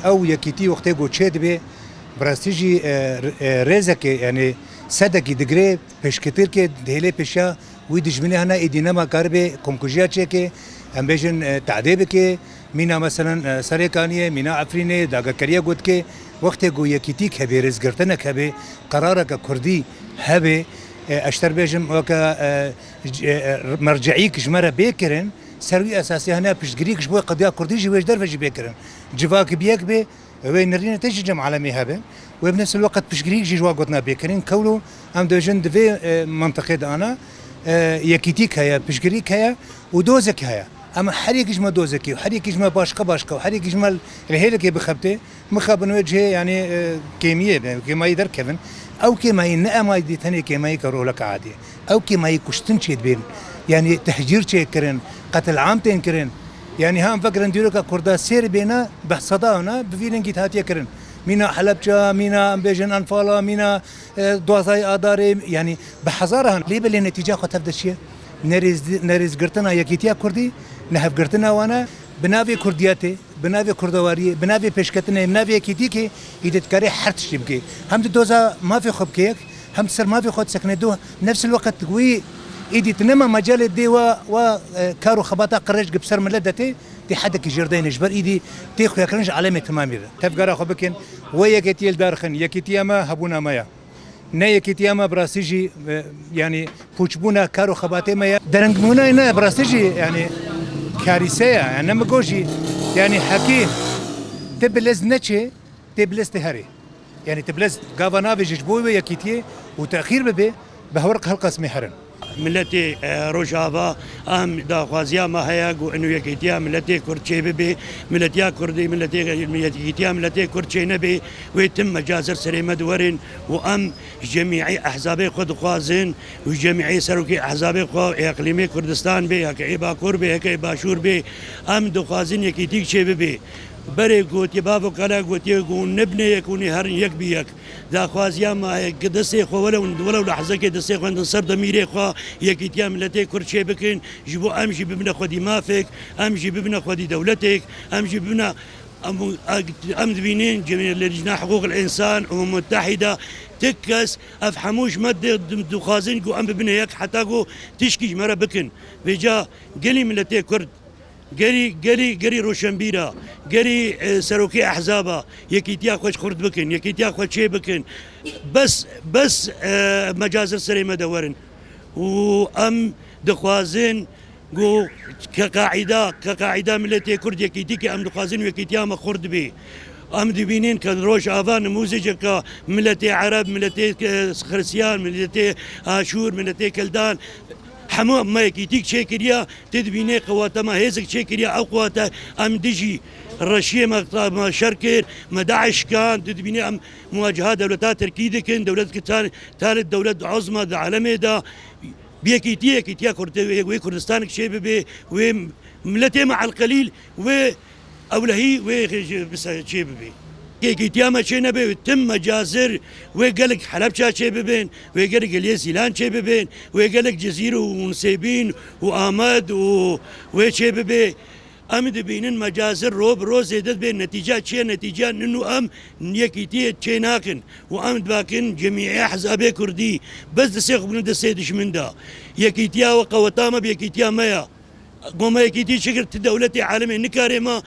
او یکیتی وقتی گو چه دبی براستیجی رزک یعنی صدقی دگری پشکتر که دهله پشا وی دشمنی هنا ایدینا ما کاربه کمکوجیا چه که هم بیشن تعذیب که مینا مثلا سرکانیه مینا عفرینه داغ کریا گود که وقتی گو یکیتی که بیرز گرتنه که به قراره که کردی هبه اشتر بیشم وکا مرجعی کشمره بیکرن سروی اساسی هنا پشگری کش بو قضیه کردی جویش در فجی بیکرن جواک بیک به وينرينا تجي جمع عالمي هذا وبنفس الوقت بشجريك جي جوا قطنا بيكرين كولو ام دوجن دفي منطقة أنا يكيتيك هيا بشجريك هيا ودوزك هيا اما حريك جما دوزكي وحريك جما باشقة وحريك جما الهيلك بخبته مخابن وجهه يعني كيمياء كما يدر كيفن او كما ينقى ما يدي ثاني كما يكرو لك عادي او كما يكشتن شي بين يعني تهجير شي كرن قتل عامتين كرن يعني هم فكر نديرو كردا سير بينا بحصدانا بفيلن جيت هاتيا كرن مينا حلبجا مينا بيجن انفالا مينا دوازاي اداري يعني بحزارها ليه بل النتيجه خو تبدا شيء نريز قرتنا يكيتيا كردي نهف قرتنا وانا بنافي كردياتي بنافي كردواري بنافي بشكتنا بنافي يكيتيكي يدتكاري حرتش يبكي هم دوزا ما في خب كيك هم سر ما في خد سكنه دو نفس الوقت تقوي ايدي تنما مجال دي و كارو خباطه قرج بسر ملدتي دي حدك جردين جبر ايدي تيخو يكرنج علامه تمامي تفقرا خو بكن ويكيتيل دارخن يكيتياما هبونا مايا نه يكيتياما براسيجي يعني بوچبونا كارو خباطه مايا درنگمونا نه براسيجي يعني كارثه يعني مگوجي يعني حكي تبلز نچه تبلز تهري يعني تبلز غافانا بيجبوي يكيتي وتاخير ببي بهورق هالقسم هرن ملتي روجافا ام داخوازيا ما هيا انه يكيتيا ملتي كرتشي ببي ملتيا كردي ملتي يكيتيا ملتي كرتشي نبي ويتم مجازر سريمه دورين وام جميع احزاب خود خوازن وجميع سروكي احزاب خو اقليمي كردستان بي هكي باكور بي هكي باشور بي ام دخوازن يكيتيك شي ببي بري قوتي بابو كلا قوتي يقول نبني يكوني هر يك بيك ذا خوازيا ما قدسي خو ولو لحظه كدسي خو نصر ضميري خو يكيتيا ملتي كرشي بكن جبو امشي ببنا خدي مافك امشي ببنا خدي دولتك امشي ببنا ام دبينين جميع لجنة حقوق الانسان امم متحده تكس افحموش مد دخازن قو ام ببنا يك حتى قو تشكي مره بكن بجا قلي ملتي كرد گری روشنبیرا گری سروکی احزابا یکیتیا خوش خورد بکن یکیتیا خوش چه بکن بس مجازر سری مدورن و ام دخوازن گو كقاعده ملتي كرد يكيتي كي ام دخوازن يكيتيا ما خرد بي ام دبينين كان روش افان نموذج ملتي عرب ملتي خرسيان ملتي اشور ملتي كلدان حمو ما يكيتيك شكريا تدبيني قواتا ما هيزك شكريا او قواتا ام دجي الرشيه ما شركر ما داعش كان تدبيني ام مواجهات دولتات تركيدكن دولت ثالث دولة عظمى العالمية دا بيكيتيا كردستان شيء بي وملتي مع القليل و اولهي بس شيء بي كيتياما شي نبي تم مجازر ويقالك حلبشة شي ببين ويقالك اليسيلان شي ببين ويقالك جزيرة ونسيبين وآمد وشي ببين ام دبينن مجازر روب روز يدد بين نتيجة شي نتيجة انه ام يكيتي شي ناكن وام باكن جميع احزاب كردي بس دسيخ بن دسيدش من دا يكيتيا وقوتاما بيكيتيا مايا وما يكيتي شكر دولتي عالمي نكارما